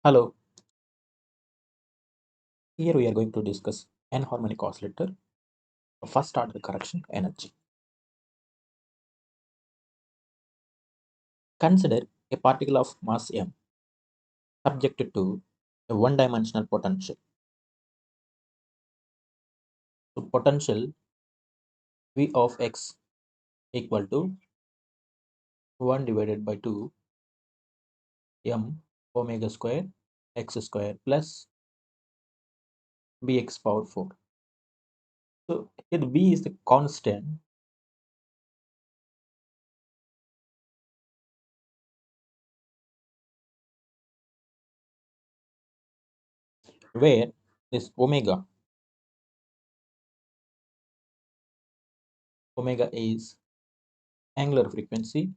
Hello, here we are going to discuss anharmonic oscillator, first order correction energy. Consider a particle of mass m subjected to a one-dimensional potential. So potential V of x equal to 1 divided by 2 m omega square x square plus bx power 4. So here b is the constant where this omega is angular frequency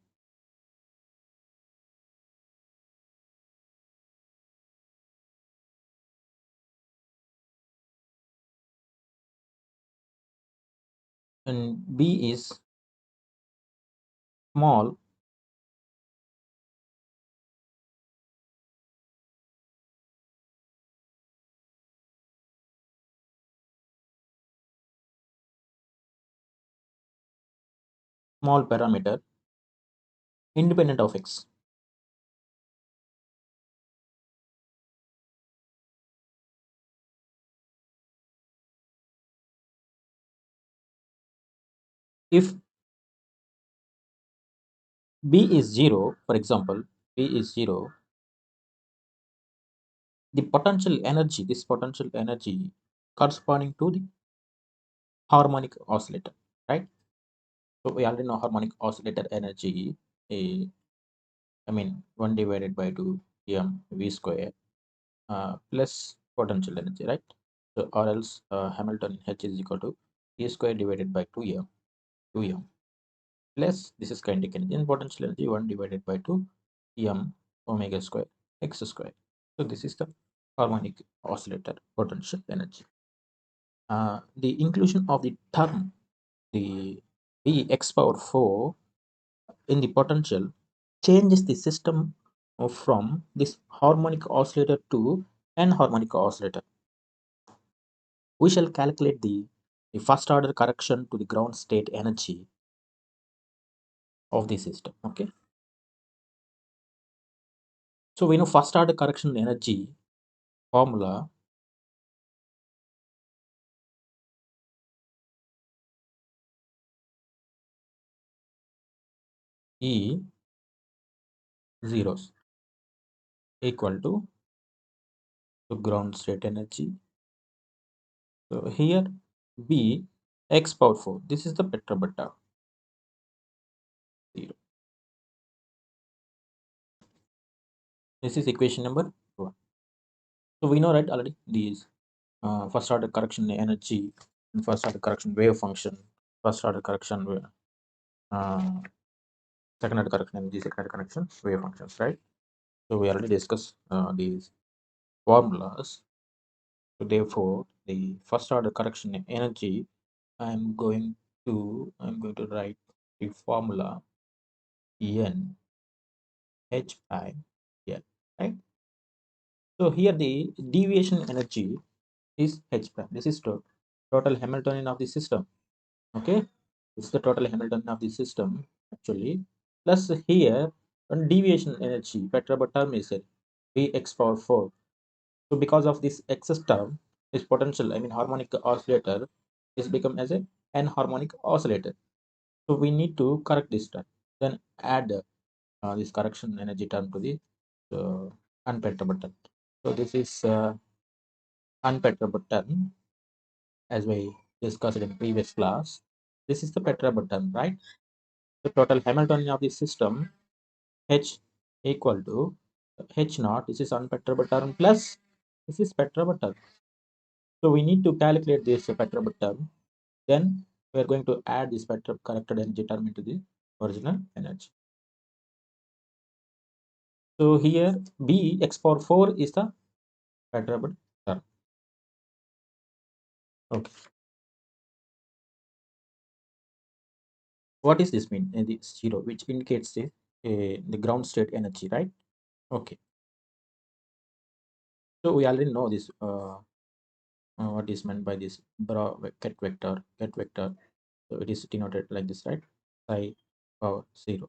and b is small small parameter independent of x. If B is 0, for example, B is 0, the potential energy, this potential energy corresponding to the harmonic oscillator, right? So we already know harmonic oscillator energy, a, I mean, 1 divided by 2 m v square plus potential energy, right? So or else Hamilton H is equal to e square divided by 2m plus this is kinetic energy and potential energy 1 divided by 2 m omega square x square. So this is the harmonic oscillator potential energy. The inclusion of the term the v x power 4 in the potential changes the system from this harmonic oscillator to an harmonic oscillator. We shall calculate the first order correction to the ground state energy of the system. Okay, so we know first order correction energy formula E zeros equal to ground state energy. So here B x power 4. This is the Petrobutta 0. This is equation number 1. So we know right already these first order correction energy, first order correction wave function, first order correction uh, second order correction energy, second order correction wave functions, right? So we already discussed these formulas. So therefore, the first order correction energy, I'm going to write the formula N H I L, right? So here the deviation energy is H prime. This is total Hamiltonian of the system. Okay, this is the total Hamiltonian of the system actually. Plus here one deviation energy, Petrobot term is V x power 4. So because of this excess term, this potential, I mean harmonic oscillator, is become as a anharmonic oscillator. So we need to correct this term. Then add this correction energy term to the uh, unperturbed term. So this is unperturbed term as we discussed in previous class. This is the perturbed term, right? The total Hamiltonian of the system H equal to H naught. This is unperturbed term plus this is perturbed term. So we need to calculate this perturbed term. Then we are going to add this perturbed corrected energy term into the original energy. So here B x power 4 is the perturbed term. Okay. What is this mean? The 0, which indicates the ground state energy, right? Okay. So we already know this what is meant by this get vector. So it is denoted like this, right? Psi power 0,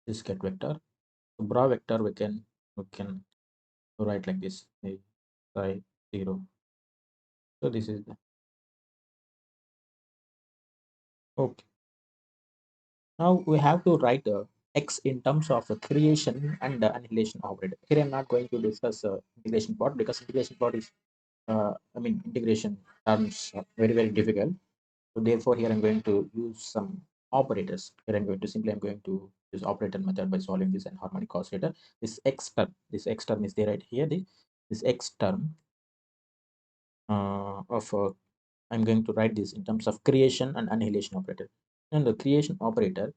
this get vector. So bra vector we can write like this, psi 0. So this is the okay. Now we have to write x in terms of the creation and the annihilation operator. Here I'm not going to discuss integration part, because integration part is integration terms are very difficult. So therefore here I'm going to use some operators. Here I'm going to use operator method by solving this anharmonic oscillator. This x term is there right here. This x term of I'm going to write this in terms of creation and annihilation operator. And the creation operator,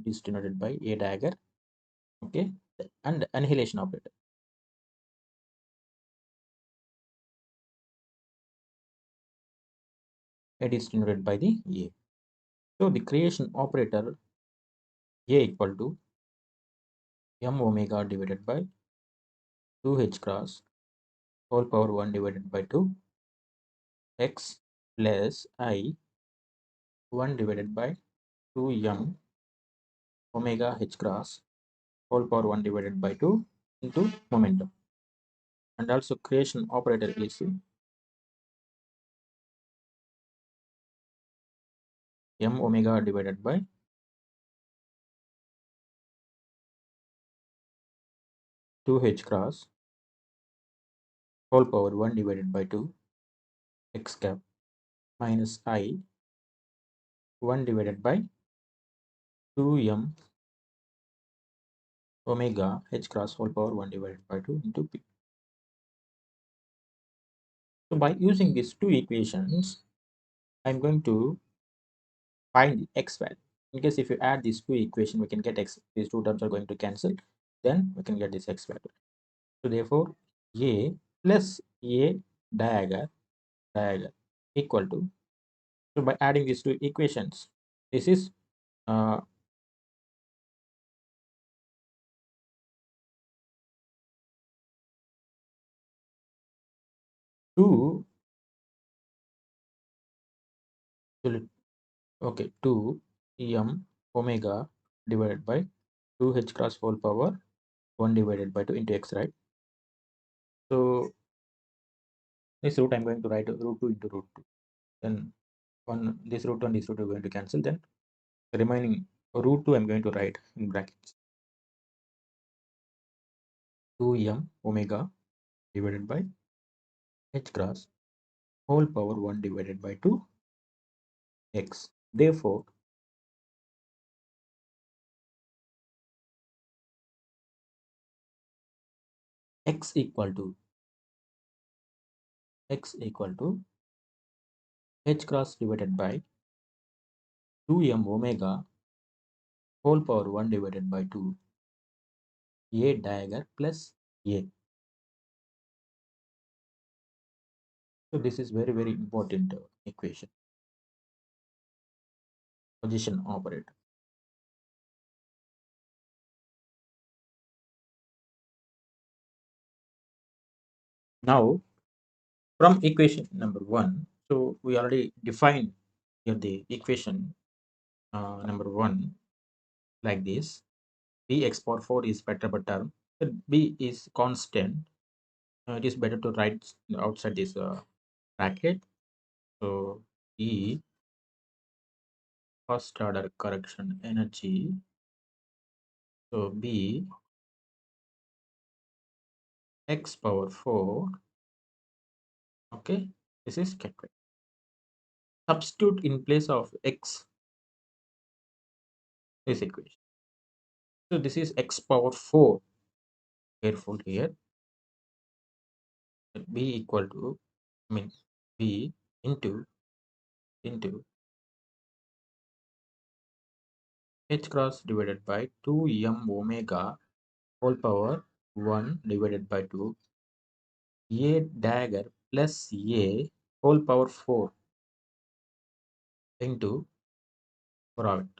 is denoted by a dagger, okay, and annihilation operator, it is denoted by the a. So the creation operator a equal to m omega divided by 2h cross whole power 1 divided by 2 x plus I 1 divided by 2m omega h cross whole power 1 divided by 2 into momentum. And also creation operator is m omega divided by 2h cross whole power 1 divided by 2 x cap minus I 1 divided by 2m omega h cross whole power 1 divided by 2 into p. So by using these two equations, I'm going to find the x value. In case if you add these two equations, we can get x. These two terms are going to cancel. Then we can get this x value. So therefore, a plus a dagger equal to. So by adding these two equations, this is uh, 2 okay 2 m omega divided by 2 h cross whole power 1 divided by 2 into x, right? So this root I'm going to write root 2 into root 2. Then on this root 1, this root are going to cancel. Then the remaining root 2 I'm going to write in brackets. 2m omega divided by h cross whole power 1 divided by 2 x. Therefore, x equal to h cross divided by 2m omega whole power 1 divided by 2 a dagger plus a. So this is very important equation, position operator. Now from equation number 1, so we already defined here the equation number 1 like this. B x power 4 is perturbed term. B is constant. It is better to write outside this bracket. So E first order correction energy. So B x power 4. Okay, this is kept. Substitute in place of x this equation. So this is x power 4. Careful here. B equal to B into h cross divided by 2m omega whole power 1 divided by 2 a dagger plus a whole power 4 into product.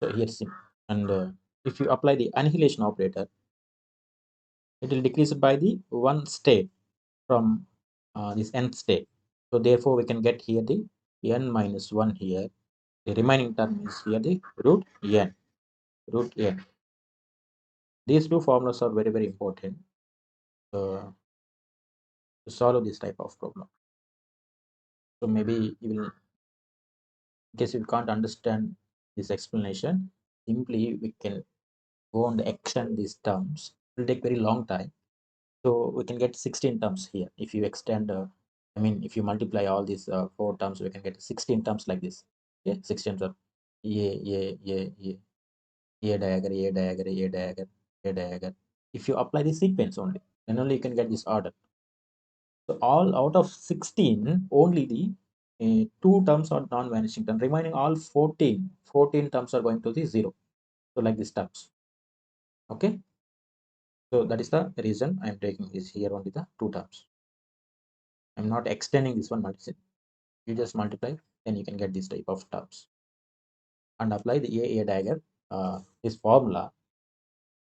So here sim, and if you apply the annihilation operator, it will decrease by the one state from this nth state. So therefore, we can get here the n minus 1 here. The remaining term is here the root n. Root n. These two formulas are very, very important to solve this type of problem. So maybe you will, in case you can't understand this explanation, simply we can go and extend these terms. It will take very long time. So we can get 16 terms here. If you extend, I mean, if you multiply all these four terms, we can get 16 terms like this. Okay, 16 terms. A dagger, A dagger, A dagger, A dagger. If you apply the sequence only, then only you can get this order. So all out of 16, only the two terms are non-vanishing term. Remaining all 14 terms are going to the zero. So like these terms. Okay. So that is the reason I am taking this here only the two terms. I'm not extending this one multiple. You just multiply, then you can get this type of terms. And apply the A dagger, this formula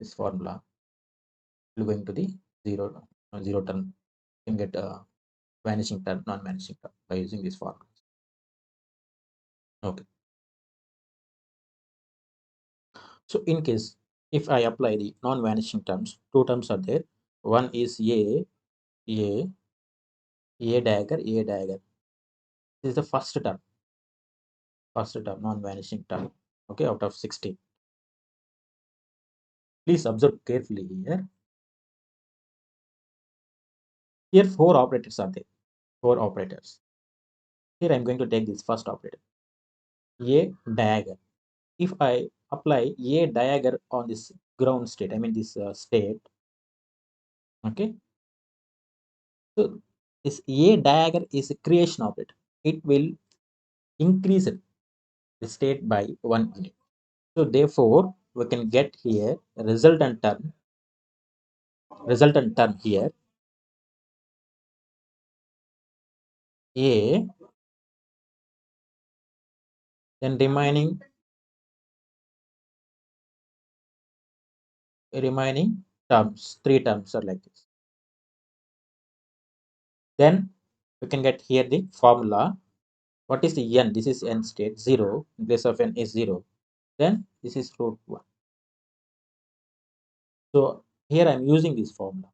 will going to the zero term. You can get a vanishing term, non-vanishing term by using this formula. Okay. So in case if I apply the non-vanishing terms, two terms are there. One is A, A dagger, A dagger. This is the first term non-vanishing term. Okay, out of 16. Please observe carefully here. Here four operators are there. Four operators. Here I'm going to take this first operator. A dagger. If I apply A dagger on this ground state, I mean this state. Okay. So this A dagger is a creation operator. It will increase the state by 1 unit. So therefore, we can get here a resultant term here A, then remaining terms, three terms are like this. Then we can get here the formula. What is the n? This is n state 0. In place of n is 0. Then this is root 1. So here I'm using this formula.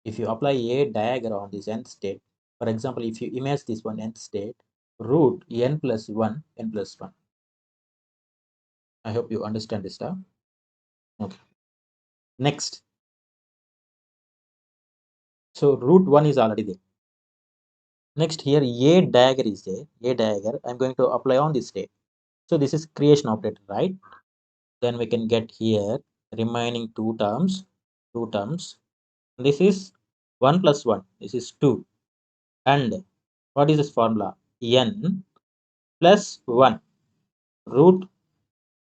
If you apply a dagger on this nth state, for example, if you image this one nth state, root n plus 1, n plus 1. I hope you understand this stuff. Okay. Next. So root 1 is already there. Next here a dagger is there. A dagger I'm going to apply on this state. So this is creation operator, right? Then we can get here remaining two terms. This is 1 plus 1. This is 2. And what is this formula? N plus 1. Root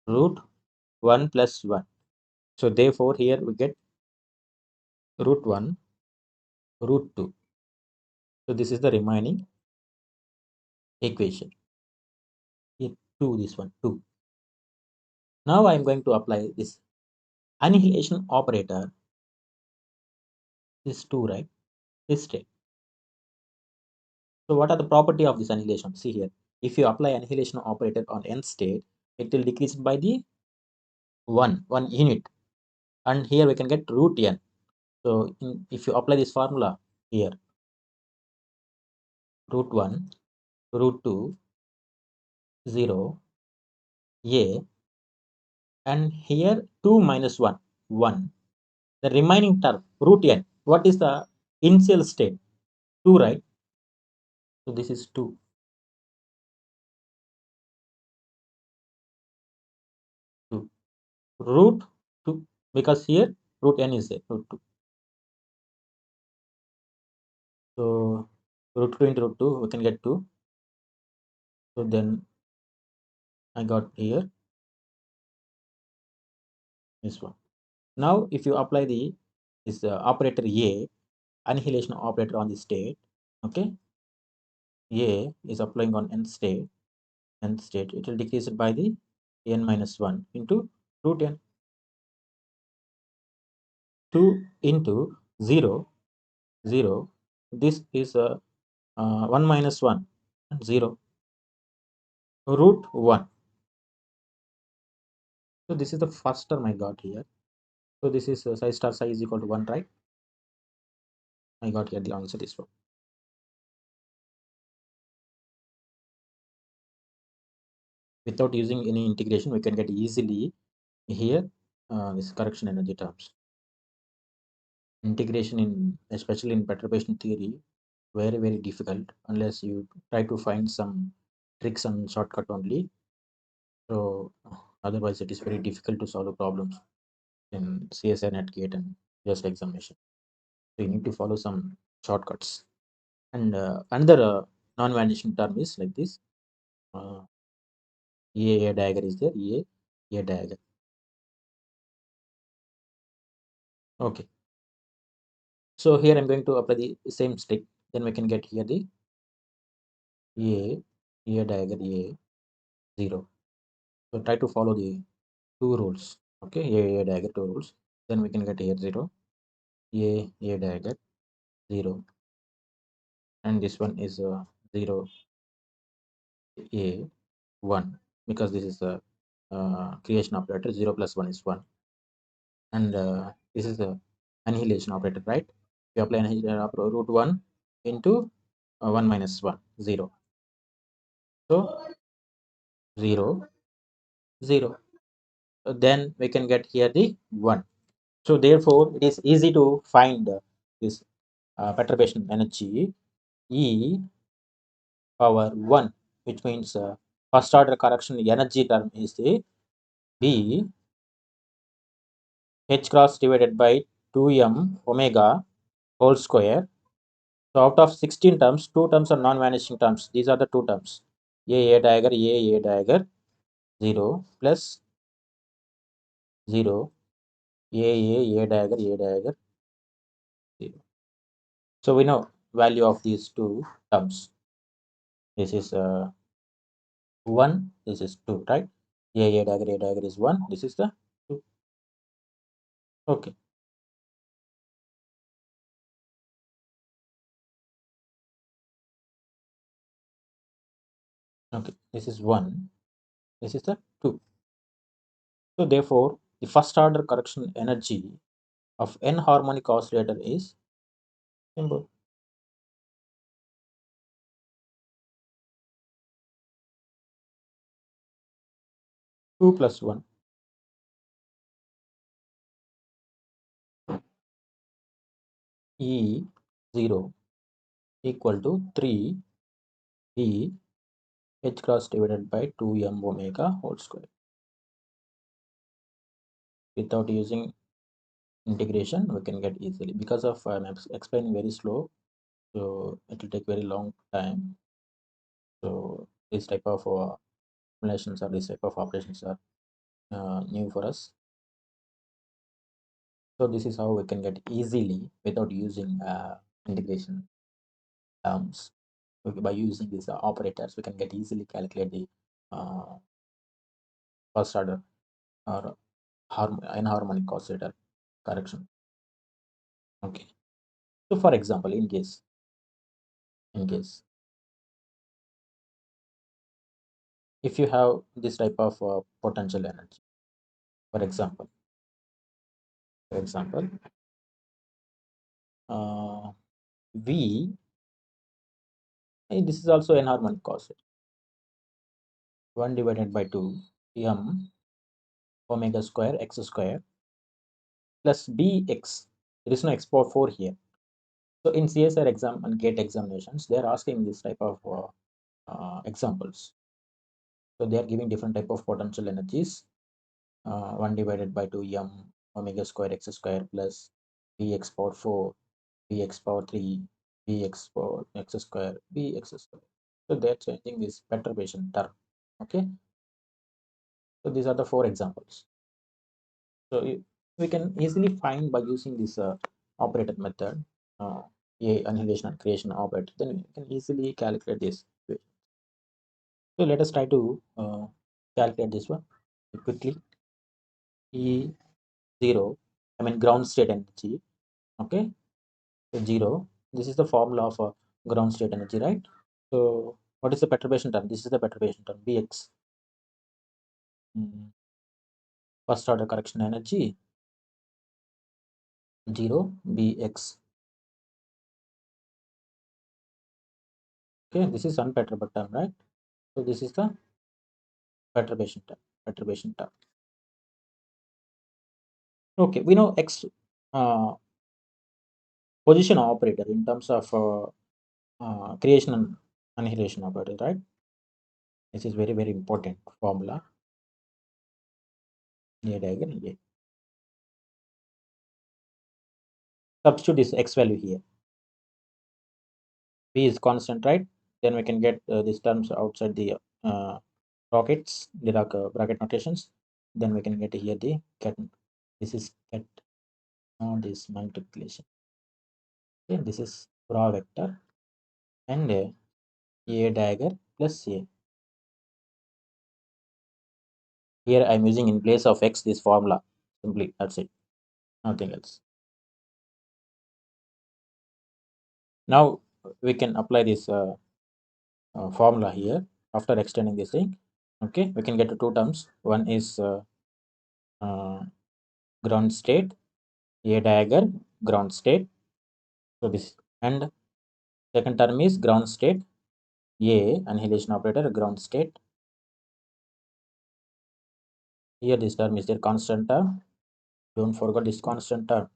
1 plus 1. So therefore here we get root 1, root 2. So this is the remaining equation. Here 2, this one 2. Now I am going to apply this annihilation operator. This 2, right? This state. So what are the property of this annihilation? See here. If you apply annihilation operator on n state, it will decrease by the 1 unit. And here we can get root n. So if you apply this formula here, root 1, root 2, 0, a, and here 2 minus 1, 1. The remaining term, root n. What is the initial state? 2, right? So this is 2. 2. Root 2, because here root n is there, root 2. So root 2 into root 2, we can get 2. So then I got here this one. Now if you apply this operator A, annihilation operator on the state, okay, A is applying on n state. nth state, it will decrease it by the n minus 1 into root n. 2 into 0, 0. This is a 1 minus 1, 0, root 1. So this is the first term I got here. So this is psi star psi is equal to 1, right? I got here the answer is 1. Without using any integration, we can get easily here this correction energy terms. Integration in, especially in perturbation theory, very difficult unless you try to find some tricks and shortcut only. So otherwise it is very difficult to solve problems in CSIR NET gate and JEST examination. So you need to follow some shortcuts. And another non-vanishing term is like this. A dagger is there. A dagger. Okay. So here I'm going to apply the same stick. Then we can get here the A dagger A 0. So try to follow the two rules. Okay, A dagger two rules. Then we can get here 0. A dagger 0. And this one is 0 A 1, because this is the creation operator. 0 plus 1 is 1. And this is the annihilation operator, right? We apply annihilation operator, root 1 into 1 minus 1, 0. So 0, 0. Then we can get here the 1. So therefore it is easy to find this perturbation energy E power 1, which means first order correction energy term is the B h cross divided by 2m omega whole square. So out of 16 terms, 2 terms are non-vanishing terms. These are the 2 terms. A dagger, A dagger 0 plus 0, A dagger, A dagger 0. So we know value of these 2 terms. This is 1, this is 2, right? A dagger is 1, this is the 2. Okay. Okay, this is 1, this is the 2. So therefore, the first order correction energy of anharmonic oscillator is simple. 2 plus 1. E 0 equal to 3 B h cross divided by 2m omega whole square. Without using integration, we can get easily, because of I'm explaining very slow, so it will take very long time. So this type of simulations or this type of operations are new for us. So this is how we can get easily without using integration terms. By using these operators, we can get easily calculate the first order or anharmonic oscillator correction. Okay. So for example, in case if you have this type of potential energy, for example, uh, V, this is also anharmonic oscillator, 1 divided by 2 m omega square x square plus bx. There is no x power 4 here. So in CSIR exam and gate examinations, they are asking this type of examples. So they are giving different type of potential energies. 1 divided by 2 m omega square x square plus bx power 4, bx power 3, bx power x square, bx square. So they are changing this perturbation term. Okay. So these are the 4 examples. So we can easily find by using this operator method, a annihilation and creation operator. Then we can easily calculate this. So let us try to calculate this one quickly. E0, I mean ground state energy. Okay, so 0. This is the formula of ground state energy, right? So what is the perturbation term? This is the perturbation term Bx. First order correction energy 0 Bx. Okay, this is unperturbed term, right? So this is the perturbation term. Perturbation term. Okay, we know x uh, position operator in terms of creation and annihilation operator, right? This is very very important formula. A diagonal A. Substitute this x value here. B is constant, right? Then we can get these terms outside the brackets, the bracket notations. Then we can get here the ket. This is ket, not this multiplication. Okay, this is raw vector and A dagger plus A. Here I am using in place of x this formula. Simply, that's it. Nothing else. Now we can apply this formula here after extending this thing. Okay, we can get to two terms. One is uh, ground state, A dagger, ground state. So this, and second term is ground state, A annihilation operator, ground state. Here this term is their constant term. Don't forget this constant term.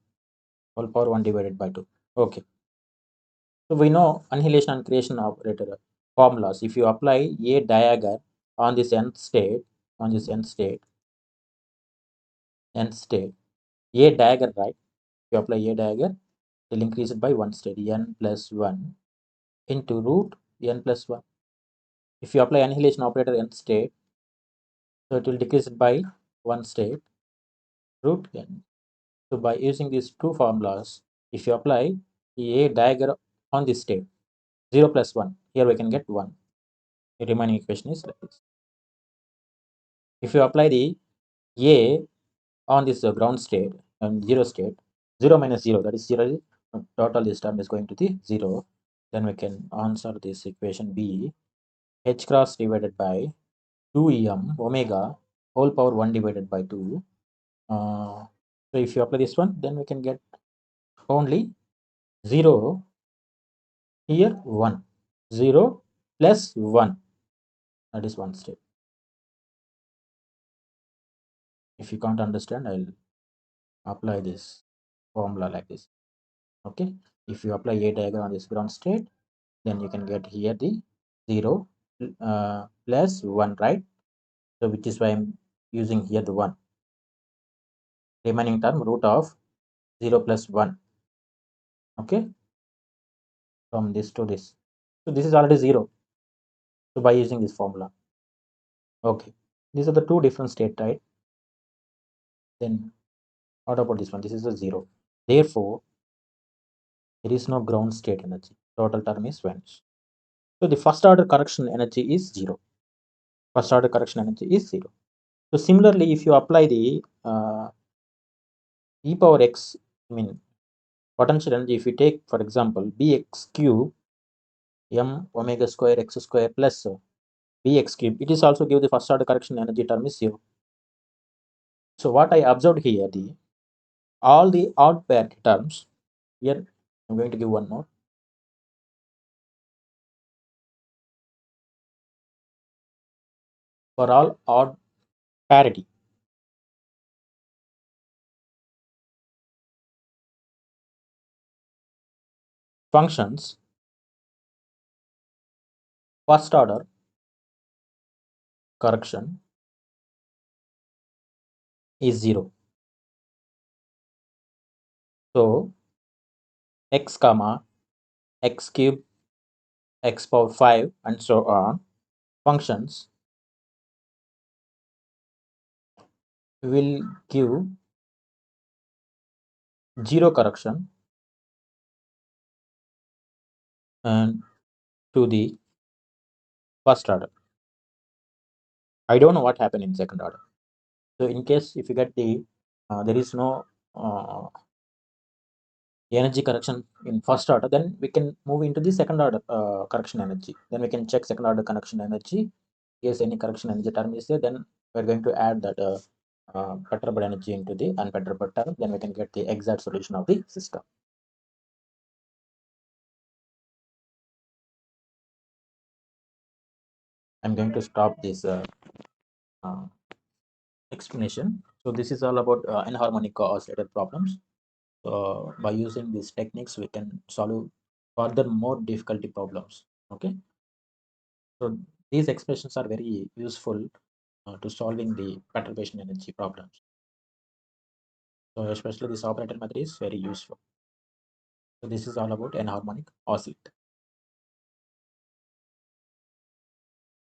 Whole power 1 divided by 2. Okay. So we know annihilation and creation operator formulas. If you apply A dagger on this nth state, A dagger, right? If you apply A dagger, it will increase it by one state, n plus 1 into root n plus 1. If you apply annihilation operator nth state, so it will decrease it by one state, root n. So by using these two formulas, if you apply A dagger on this state, 0 plus 1, here we can get 1. The remaining equation is like this. If you apply the A on this ground state and 0 state, 0 minus 0, that is 0, total this term is going to the 0. Then we can answer this equation B, h cross divided by 2em omega whole power 1 divided by 2. So if you apply this one, then we can get only 0 here 1. 0 plus 1, that is one step. If you can't understand, I'll apply this formula like this. Okay, if you apply A diagram on this ground state, then you can get here the 0 plus 1, right? So which is why I'm using here the 1. Remaining term root of 0 plus 1. Okay, from this to this. So this is already 0. So by using this formula. Okay, these are the two different state, right? Then what about this one? This is a 0. Therefore, there is no ground state energy. Total term is vanished. So the first order correction energy is 0. First order correction energy is 0. So similarly, if you apply the e power x, I mean potential energy, if you take for example bx cube m omega square x square plus bx cube, it is also give the first order correction energy term is 0. So what I observed here, the all the odd pair terms here, I'm going to give one more. For all odd parity, functions first order correction is 0. So x comma x cube x power 5 and so on functions will give 0 correction and to the first order. I don't know what happened in second order. So in case if you get the there is no uh, energy correction in first order, then we can move into the second order correction energy. Then we can check second order correction energy. Yes, any correction energy term is there, then we're going to add that perturbed energy into the unperturbed term. Then we can get the exact solution of the system. I'm going to stop this uh, explanation. So this is all about anharmonic oscillator problems. So by using these techniques, we can solve further more difficulty problems. Okay. So these expressions are very useful to solving the perturbation energy problems. So especially this operator method is very useful. So this is all about anharmonic oscillator.